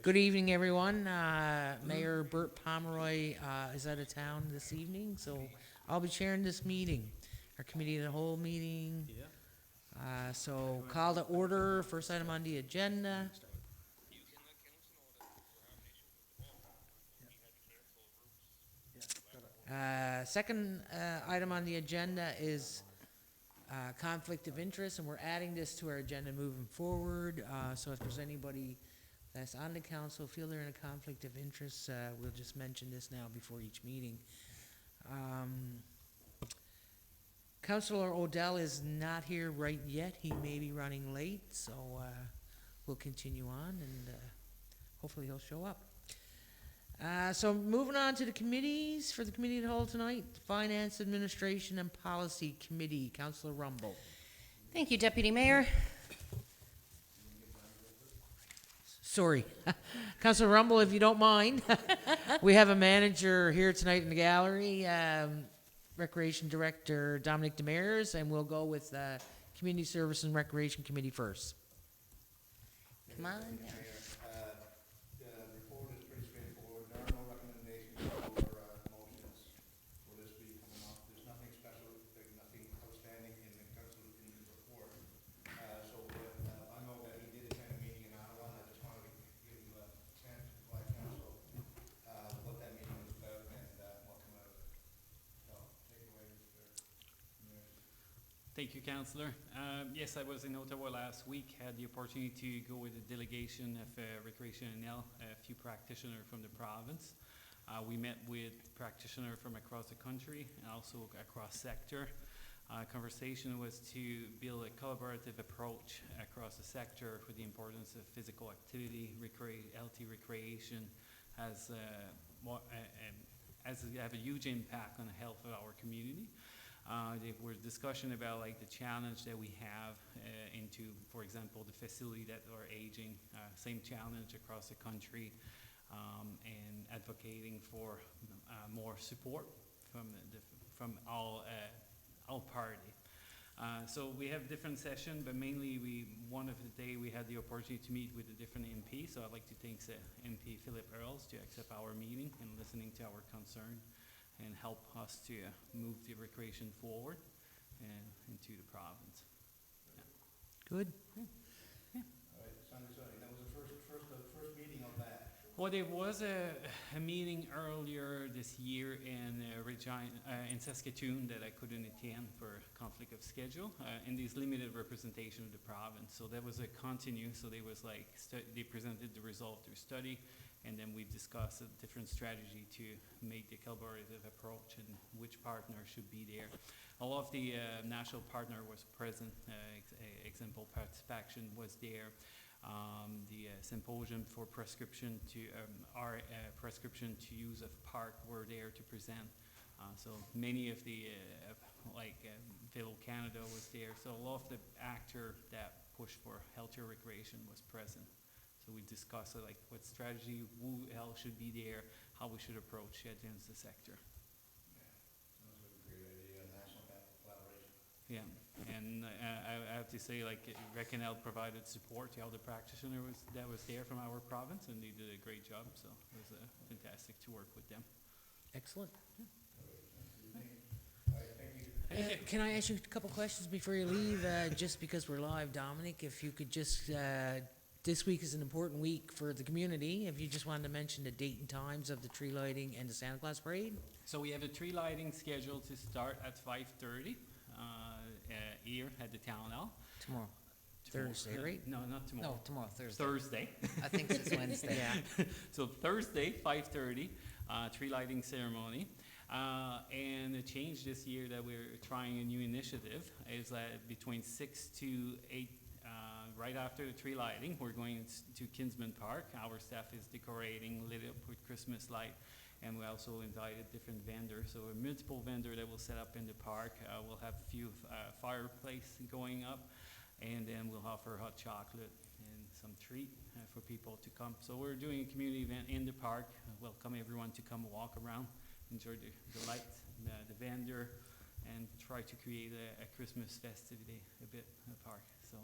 Good evening, everyone. Mayor Bert Pomeroy is out of town this evening, so I'll be chairing this meeting, our committee of the whole meeting. So call to order, first item on the agenda. Second item on the agenda is conflict of interest, and we're adding this to our agenda moving forward. So if there's anybody that's on the council feel they're in a conflict of interest, we'll just mention this now before each meeting. Councilor Odell is not here right yet. He may be running late, so we'll continue on, and hopefully he'll show up. So moving on to the committees for the committee of the whole tonight, Finance, Administration, and Policy Committee. Councilor Rumble. Thank you, Deputy Mayor. Sorry. Councilor Rumble, if you don't mind. We have a manager here tonight in the gallery, Recreation Director Dominic Demers, and we'll go with Community Service and Recreation Committee first. Come on. The report is pretty straightforward. There are no recommendations or motions for this week coming up. There's nothing special, there's nothing outstanding in the council in the report. I know that he did attend a meeting in Ottawa, and I just wanted to give you a chance to provide council what that meeting was about and what came out of it. So, take it away, Mr. Mayor. Thank you, Councillor. Yes, I was in Ottawa last week, had the opportunity to go with a delegation of Recreation NL, a few practitioners from the province. We met with practitioners from across the country and also across sector. Conversation was to build a collaborative approach across the sector for the importance of physical activity, healthy recreation has have a huge impact on the health of our community. There was discussion about like the challenge that we have into, for example, the facility that are aging, same challenge across the country, and advocating for more support from all party. So we have different sessions, but mainly one of the day we had the opportunity to meet with a different MP. So I'd like to thank MP Philip Earls to accept our meeting and listening to our concern, and help us to move the recreation forward and into the province. Yeah. Good. All right, sorry, that was the first meeting of that. Well, there was a meeting earlier this year in in Saskatoon that I couldn't attend for conflict of schedule, and there's limited representation of the province. So that was a continue. So they was like they presented the result of their study, and then we discussed a different strategy to make the collaborative approach and which partner should be there. All of the national partner was present. Example participation was there. The symposium for prescription to our prescription to use of park were there to present. So many of the Fellow Canada was there. So a lot of the actor that pushed for healthier recreation was present. So we discussed like what strategy, who else should be there, how we should approach it against the sector. Yeah, sounds like a great idea, national collaboration. Yeah, and I have to say, like, Reconel provided support to all the practitioners that was there from our province, and they did a great job. So it was fantastic to work with them. Excellent. All right, thank you. Can I ask you a couple questions before you leave? Just because we're live, Dominic, if you could just, this week is an important week for the community. If you just wanted to mention the date and times of the tree lighting and the Santa Claus parade? So we have a tree lighting scheduled to start at 5:30 here at the town hall. Tomorrow. Thursday, right? No, not tomorrow. No, tomorrow, Thursday. Thursday. I think it's Wednesday. Yeah. So Thursday, 5:30, tree lighting ceremony. And the change this year that we're trying a new initiative is that between 6 to 8, right after the tree lighting, we're going to Kinsman Park. Our staff is decorating, lit up with Christmas light, and we also invited different vendors. So a multiple vendor that will set up in the park. We'll have a few fireplace going up, and then we'll offer hot chocolate and some treat for people to come. So we're doing a community event in the park. Welcome everyone to come walk around, enjoy the lights, the vendor, and try to create a Christmas festivity a bit in the park. So So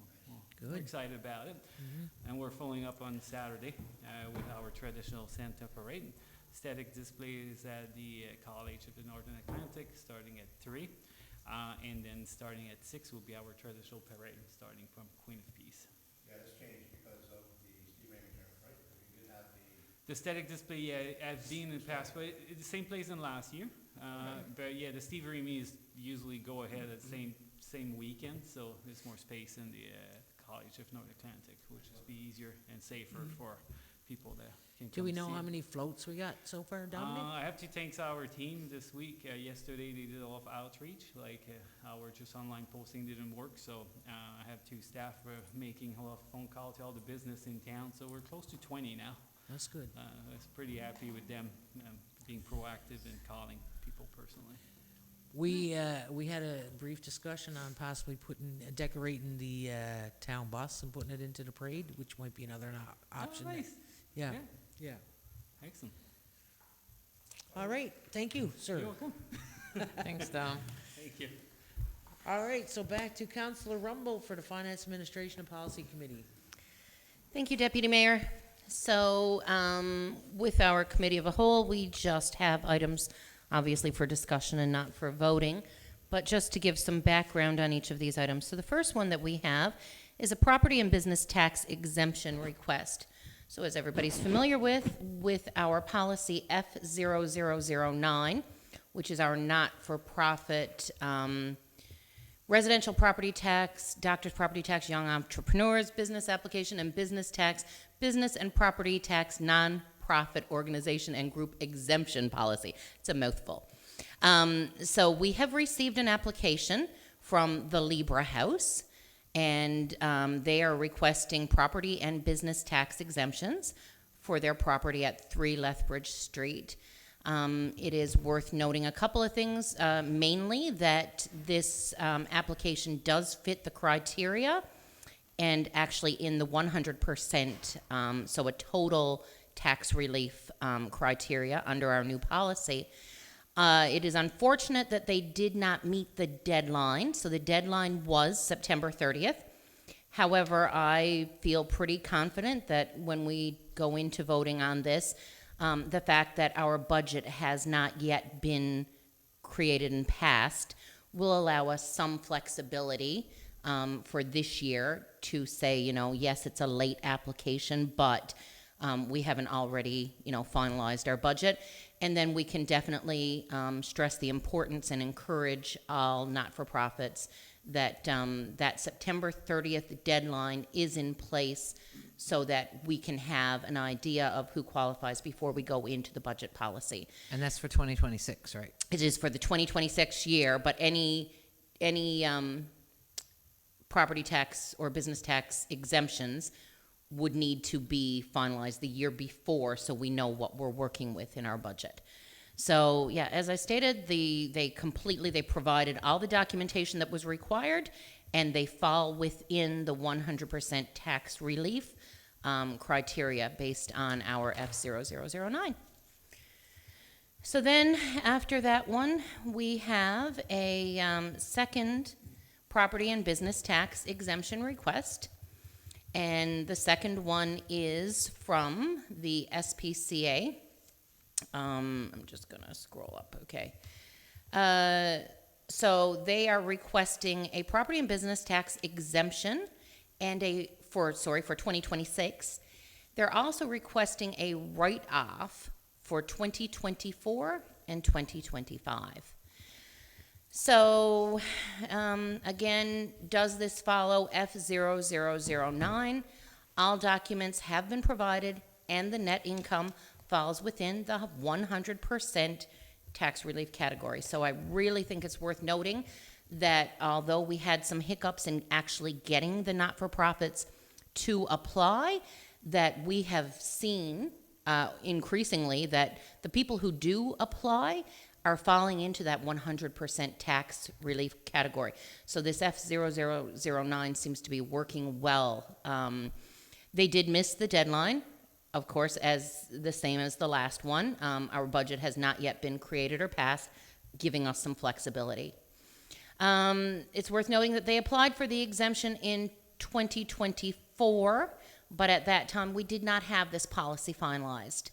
we're Good. excited about it. And we're following up on Saturday with our traditional Santa parade. Static displays at the College of the Northern Atlantic starting at 3. And then starting at 6 will be our traditional parade starting from Queen of Peace. Yeah, it's changed because of the Steve Raymond term, right? Because we did have The static display has been in the past, but it's the same place in last year. But yeah, the Steve Remis usually go ahead at the same weekend, so there's more space in the College of North Atlantic, which is be easier and safer for people that can come Do we know see how it. many floats we got so far, Dominic? I have to thank our team this week. Yesterday they did a lot of outreach, like our just online posting didn't work, so I have 2 staff making a lot of phone calls to all the business in town, so we're close to 20 now. That's good. I was pretty happy with them being proactive and calling people personally. We had a brief discussion on possibly decorating the town bus and putting it into the parade, which might be another option. Oh, nice. Yeah, Yeah. yeah. Excellent. All right, thank you, sir. You're welcome. Thanks, Dom. Thank you. All right, so back to Councilor Rumble for the Finance Administration and Policy Committee. Thank you, Deputy Mayor. So, with our committee of a whole, we just have items, obviously, for discussion and not for voting. But just to give some background on each of these items. So the first one that we have is a property and business tax exemption request. So as everybody's familiar with our policy F0009, which is our not-for-profit residential property tax, doctor's property tax, young entrepreneurs, business application, and business tax, business and property tax, non-profit organization and group exemption policy. It's a mouthful. So we have received an application from the Libra House, and they are requesting property and business tax exemptions for their property at 3 Lethbridge Street. It is worth noting a couple of things, mainly that this application does fit the criteria and actually in the 100%, so a total tax relief criteria under our new policy. It is unfortunate that they did not meet the deadline. So the deadline was September 30th. However, I feel pretty confident that when we go into voting on this, the fact that our budget has not yet been created and passed will allow us some flexibility for this year to say, you know, yes, it's a late application, but we haven't already, you know, finalized our budget. And then we can definitely stress the importance and encourage all not-for-profits that that September 30th deadline is in place so that we can have an idea of who qualifies before we go into the budget policy. And that's for 2026, right? It is for the 2026 year, but any property tax or business tax exemptions would need to be finalized the year before so we know what we're working with in our budget. So, yeah, as I stated, they provided all the documentation that was required, and they fall within the 100% tax relief criteria based on our F0009. So then, after that one, we have a second property and business tax exemption request. And the second one is from the SPCA. I'm just going to scroll up, okay. So they are requesting a property and business tax exemption and for 2026. They're also requesting a write-off for 2024 and 2025. So, again, does this follow F0009? All documents have been provided, and the net income falls within the 100% tax relief category. So I really think it's worth noting that although we had some hiccups in actually getting the not-for-profits to apply, that we have seen increasingly that the people who do apply are falling into that 100% tax relief category. So this F0009 seems to be working well. They did miss the deadline, of course, as the same as the last one. Our budget has not yet been created or passed, giving us some flexibility. It's worth noting that they applied for the exemption in 2024, but at that time, we did not have this policy finalized.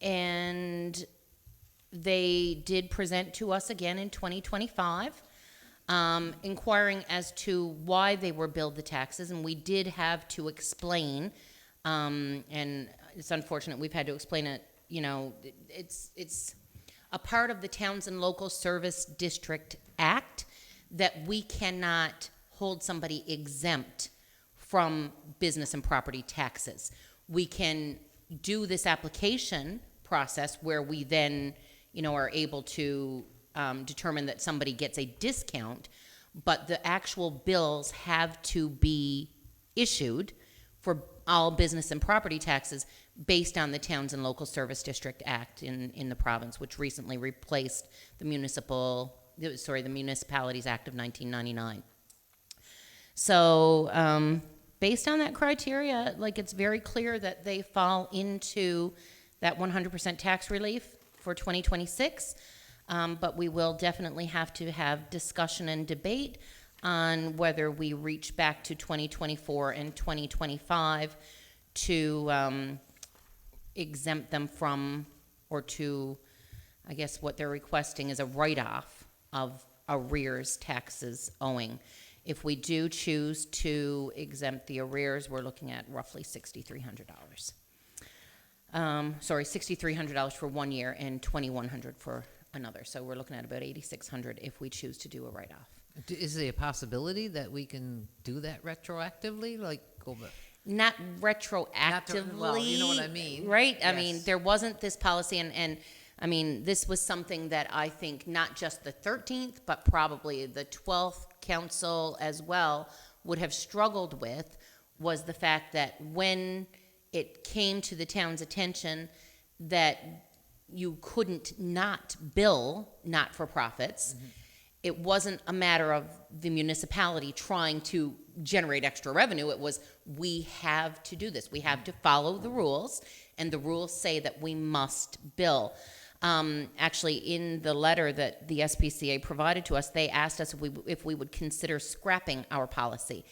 And they did present to us again in 2025, inquiring as to why they were billed the taxes, and we did have to explain, and it's unfortunate we've had to explain it, you know, it's a part of the Towns and Local Service District Act that we cannot hold somebody exempt from business and property taxes. We can do this application process where we then, you know, are able to determine that somebody gets a discount, but the actual bills have to be issued for all business and property taxes based on the Towns and Local Service District Act in the province, which recently replaced the Municipalities Act of 1999. So based on that criteria, like, it's very clear that they fall into that 100% tax relief for 2026. But we will definitely have to have discussion and debate on whether we reach back to 2024 and 2025 to exempt them from, or to, I guess what they're requesting is a write-off of arrears taxes owing. If we do choose to exempt the arrears, we're looking at roughly $6,300. $6,300 for 1 year and $2,100 for another. So we're looking at about $8,600 if we choose to do a write-off. Is there a possibility that we can do that retroactively, like go back? Not retroactively. Well, you know what I mean. Right? I Yes. mean, there wasn't this policy, and I mean, this was something that I think not just the 13th, but probably the 12th council as well would have struggled with, was the fact that when it came to the town's attention that you couldn't not bill not-for-profits, it wasn't a matter of the municipality trying to generate extra revenue. It was, we have to do this. We have to follow the rules, and the rules say that we must bill. Actually, in the letter that the SPCA provided to us, they asked us if we would consider scrapping our policy.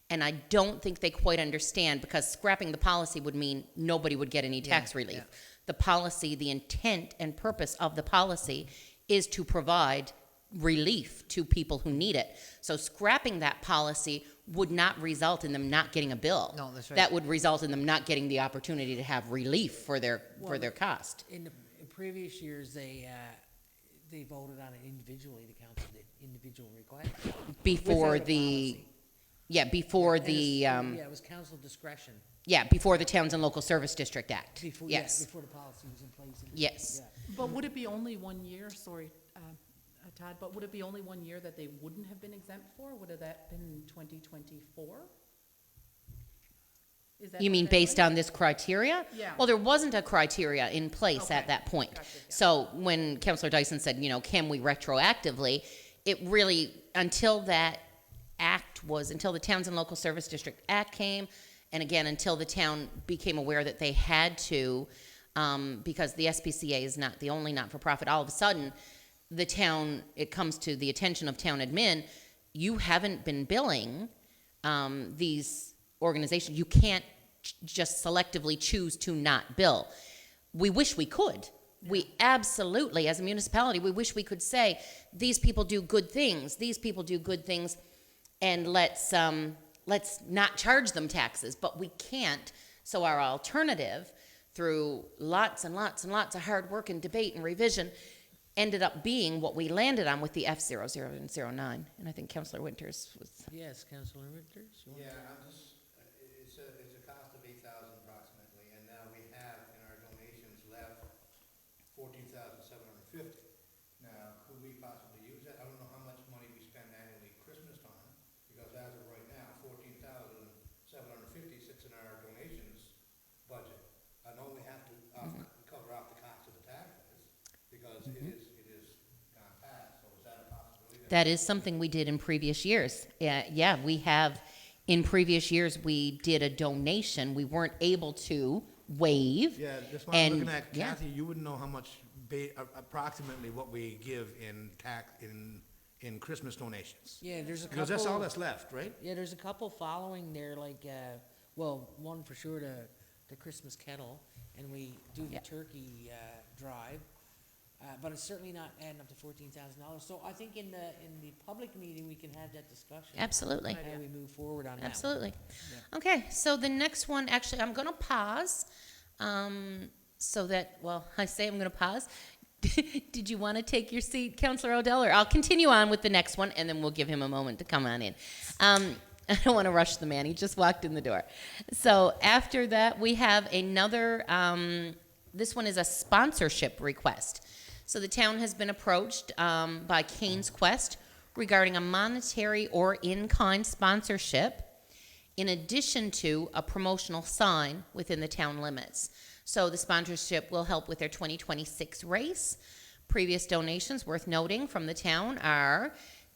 And I don't think they quite understand, because scrapping the policy would mean nobody would get any tax relief. yeah. The policy, the intent and purpose of the policy is to provide relief to people who need it. So scrapping that policy would not result in them not getting a bill. No, that's right. That would result in them not getting the opportunity to have relief for their cost. In previous years, they voted on it individually, the council did, individual request. Before Without a the, policy. yeah, before And the, it was council discretion. yeah, before the Towns and Local Service District Act. Before, Yes, yeah, before the policy was in place. yes. Yeah. But would it be only 1 year, sorry, Todd, but would it be only 1 year that they wouldn't have been exempt for? Would have that been 2024? Is that You what mean that based was? on this criteria? Yeah. Well, there wasn't a criteria in place at Okay. that point. Gotcha, yeah. So when Councillor Dyson said, you know, can we retroactively, it really, until that act was, until the Towns and Local Service District Act came, and again, until the town became aware that they had to, because the SPCA is not the only not-for-profit, all of a sudden, the town, it comes to the attention of town admin, you haven't been billing these organizations. You can't just selectively choose to not bill. We wish we could. We absolutely, as a municipality, we wish we could say, these people do good things, these people do good things, and let's not charge them taxes, but we can't. So our alternative, through lots and lots and lots of hard work and debate and revision, ended up being what we landed on with the F00 and 09. And I think Councillor Winters was, Yes, Councilor Winters? you want- Yeah, I'm just, it's a cost of $8,000 approximately, and now we have in our donations left $14,750. Now, could we possibly use that? I don't know how much money we spend annually Christmas time, because as of right now, $14,750 sits in our donations budget. I know we have to cover off the cost of the taxes, because it is gone past, so is that a possibility? that is something we did in previous years. Yeah, we have, in previous years, we did a donation. We weren't able to waive. Yeah, that's why I'm And, looking at yeah. Kathy, you wouldn't know how much, approximately what we give in tax, in in Christmas donations. Yeah, there's a couple. Because that's all that's left, right? Yeah, there's a couple following there, like, well, one for sure, the Christmas kettle, and we do the Yeah. turkey drive. But it's certainly not adding up to $14,000. So I think in the public meeting, we can have that discussion. Absolutely. How we move forward on that one. Absolutely. Okay, so the next one, actually, I'm gonna pause, so that, well, I say I'm gonna pause. Did you want to take your seat, Councillor Odell, or I'll continue on with the next one, and then we'll give him a moment to come on in. I don't want to rush the man, he just walked in the door. So after that, we have another, this one is a sponsorship request. So the town has been approached by Cane's Quest regarding a monetary or in-kind sponsorship in addition to a promotional sign within the town limits. So the sponsorship will help with their 2026 race. Previous donations worth noting from the town are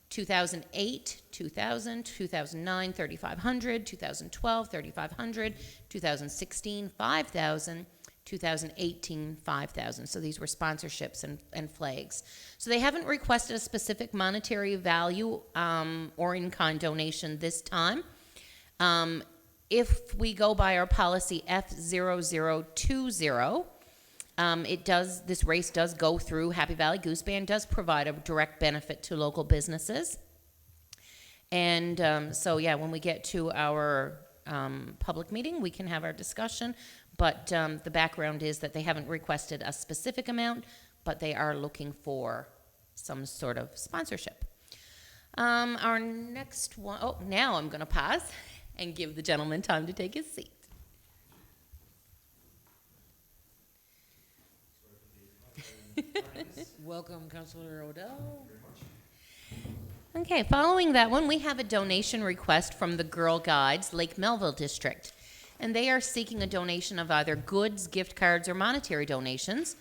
2008, 2000, 2009, 3,500, 2012, 3,500, 2016, 5,000, 2018, 5,000. So these were sponsorships and flags. So they haven't requested a specific monetary value or in-kind donation this time. If we go by our policy F0020, this race does go through Happy Valley-Goose Band, does provide a direct benefit to local businesses. And so, yeah, when we get to our public meeting, we can have our discussion. But the background is that they haven't requested a specific amount, but they are looking for some sort of sponsorship. Our next one, oh, now I'm going to pause and give the gentleman time to take his seat. Welcome, Councillor Odell. Okay, following that one, we have a donation request from the Girl Guides, Lake Melville District. And they are seeking a donation of either goods, gift cards, or monetary donations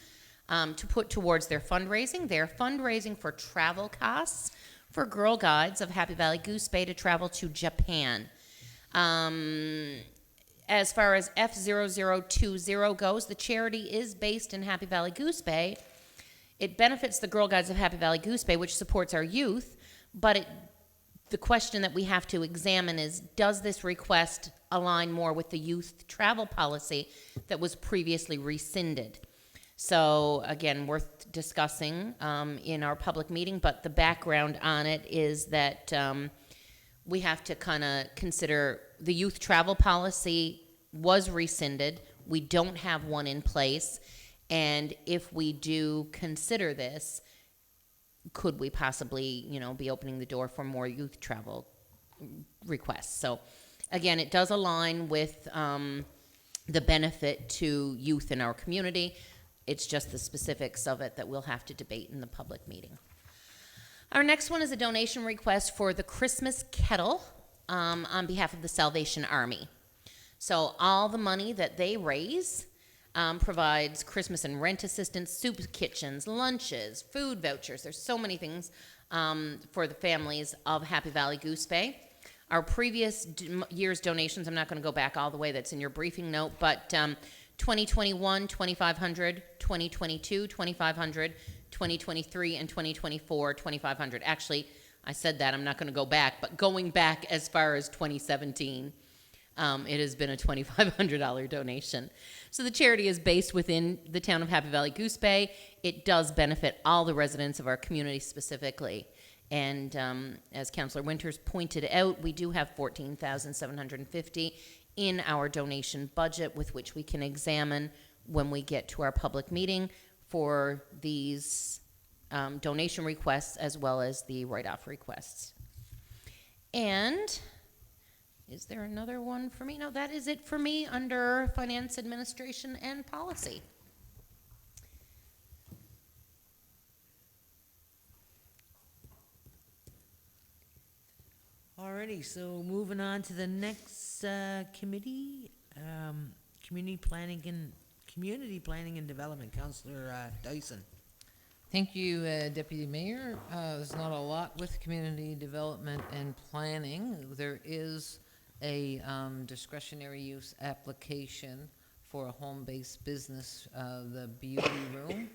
to put towards their fundraising. They're fundraising for travel costs for Girl Guides of Happy Valley-Goose Bay to travel to Japan. As far as F0020 goes, the charity is based in Happy Valley-Goose Bay. It benefits the Girl Guides of Happy Valley-Goose Bay, which supports our youth, but the question that we have to examine is, does this request align more with the youth travel policy that was previously rescinded? So, again, worth discussing in our public meeting, but the background on it is that we have to kind of consider the youth travel policy was rescinded. We don't have one in place. And if we do consider this, could we possibly, be opening the door for more youth travel requests? So, again, it does align with the benefit to youth in our community. It's just the specifics of it that we'll have to debate in the public meeting. Our next one is a donation request for the Christmas kettle on behalf of the Salvation Army. So all the money that they raise provides Christmas and rent assistance, soup kitchens, lunches, food vouchers. There's so many things for the families of Happy Valley-Goose Bay. Our previous year's donations, I'm not going to go back all the way, that's in your briefing note, but 2021, 2,500, 2022, 2,500, 2023, and 2024, 2,500. Actually, I said that, I'm not going to go back, but going back as far as 2017, it has been a $2,500 donation. So the charity is based within the town of Happy Valley-Goose Bay. It does benefit all the residents of our community specifically. And as Councillor Winters pointed out, we do have $14,750 in our donation budget with which we can examine when we get to our public meeting for these donation requests as well as the write-off requests. And is there another one for me? No, that is it for me under Finance, Administration, and Policy. Alrighty, so moving on to the next committee, Community Planning and Development, Councillor Dyson. Thank you, Deputy Mayor. There's not a lot with community development and planning. There is a discretionary use application for a home-based business, the Beauty Room.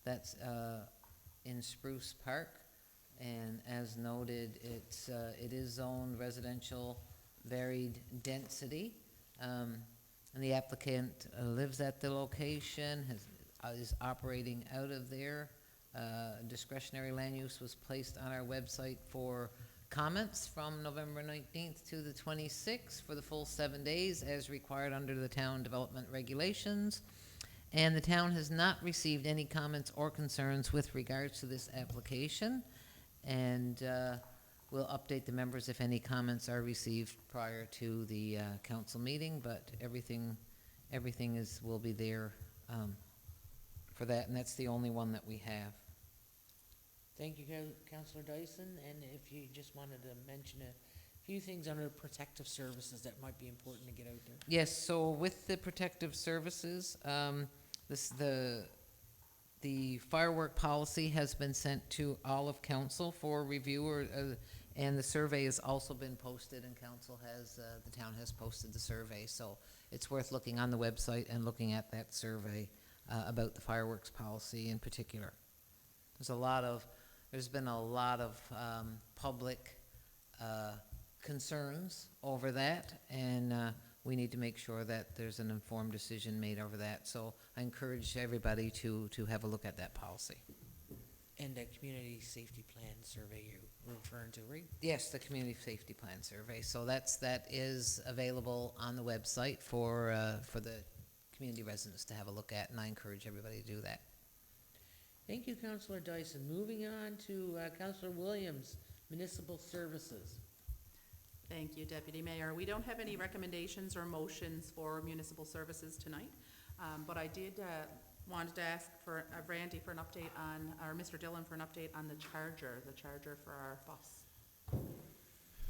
That's in Spruce Park. And as noted, it is zoned residential varied density. And the applicant lives at the location, is operating out of there. Discretionary land use was placed on our website for comments from November 19th to the 26th for the full 7 days as required under the town development regulations. And the town has not received any comments or concerns with regards to this application. And we'll update the members if any comments are received prior to the council meeting, but everything will be there for that, and that's the only one that we have. Thank you, Councillor Dyson, and if you just wanted to mention a few things under protective services that might be important to get out there. Yes, so with the protective services, the firework policy has been sent to all of council for review, and the survey has also been posted, and the town has posted the survey, so it's worth looking on the website and looking at that survey about the fireworks policy in particular. There's been a lot of public concerns over that, and we need to make sure that there's an informed decision made over that. So I encourage everybody to have a look at that policy. And the community safety plan survey you're referring to, right? Yes, the community safety plan survey. So that is available on the website for the community residents to have a look at, and I encourage everybody to do that. Thank you, Councillor Dyson. Moving on to Councillor Williams, Municipal Services. Thank you, Deputy Mayor. We don't have any recommendations or motions for municipal services tonight, but I did wanted to ask for Randy for an update on, or Mr. Dillon for an update on the charger for our bus.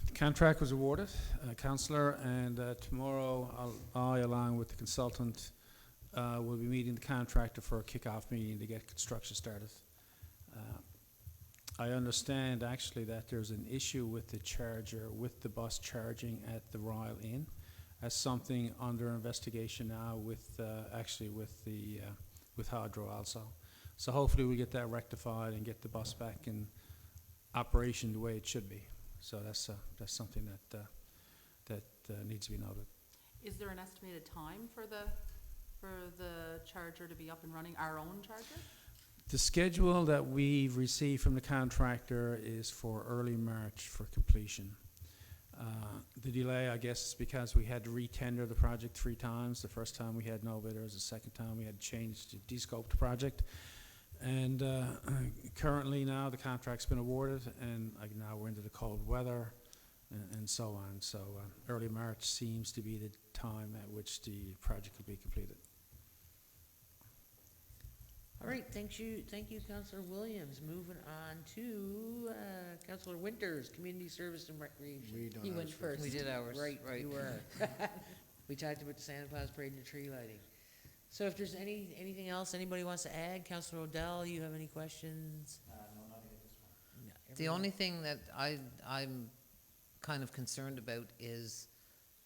The contract was awarded, Councillor, and tomorrow I, along with the consultant, will be meeting the contractor for a kick-off meeting to get construction started. I understand actually that there's an issue with the charger, with the bus charging at the Royal Inn. That's something under investigation now with Hydro also. So hopefully we get that rectified and get the bus back in operation the way it should be. So that's something that needs to be noted. Is there an estimated time for the charger to be up and running, our own charger? The schedule that we've received from the contractor is for early March for completion. The delay, I guess, is because we had to re-tender the project 3 times. The first time we had no bidders. The second time we had to change to de-scope the project. And currently now the contract's been awarded, and now we're into the cold weather and so on. So early March seems to be the time at which the project could be completed. All right, thank you, Councillor Williams. Moving on to Councillor Winters, Community Service and Recreation. He went first. We did ours. Right, you were. We talked about the Santa Claus Parade and the tree lighting. So if there's anything else anybody wants to add, Councillor O'Dell, you have any questions? No, nothing at this point. No, The only thing that I'm kind of concerned about is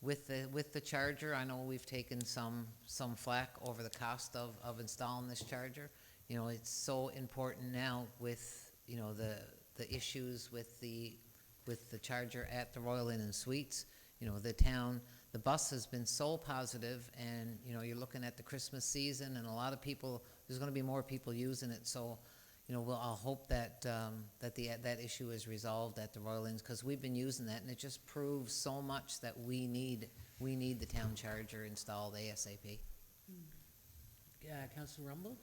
with the charger. I know we've taken some flack over the cost of installing this charger. You know, it's so important now with, you know, the issues with the charger at the Royal Inn and Suites. You know, the bus has been so positive, and you know, you're looking at the Christmas season, and a lot of people, there's going to be more people using it. So, you know, I'll hope that that issue is resolved at the Royal Inns, because we've been using that, and it just proves so much that we need the town charger installed ASAP. Councillor Rumble?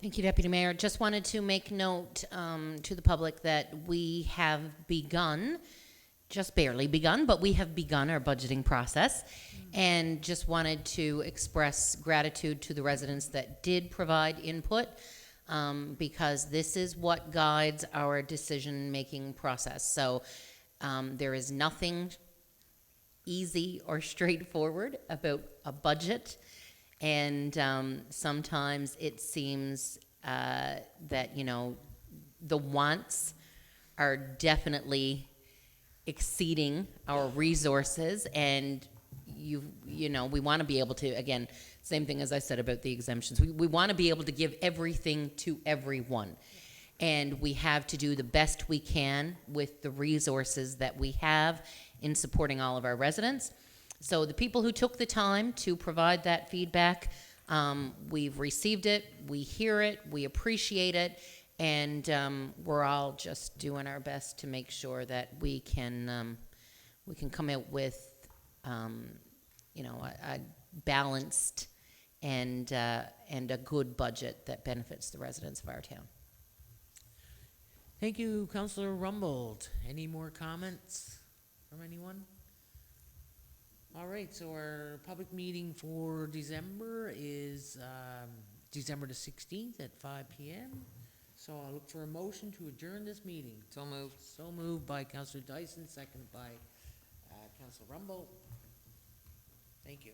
Thank you, Deputy Mayor. Just wanted to make note to the public that we have begun, just barely begun, but we have begun our budgeting process, and just wanted to express gratitude to the residents that did provide input, because this is what guides our decision-making process. So there is nothing easy or straightforward about a budget. And sometimes it seems that, you know, the wants are definitely exceeding our resources, and you know, we want to be able to, again, same thing as I said about the exemptions, we want to be able to give everything to everyone. and we have to do the best we can with the resources that we have in supporting all of our residents. So the people who took the time to provide that feedback, we've received it, we hear it, we appreciate it, and we're all just doing our best to make sure that we can come out with, a balanced and a good budget that benefits the residents of our town. Thank you, Councillor Rumbold. Any more comments from anyone? All right, so our public meeting for December is December the 16th at 5 p.m. So I'll look for a motion to adjourn this meeting. So moved. So moved by Councillor Dyson, seconded by Councillor Rumbold. Thank you.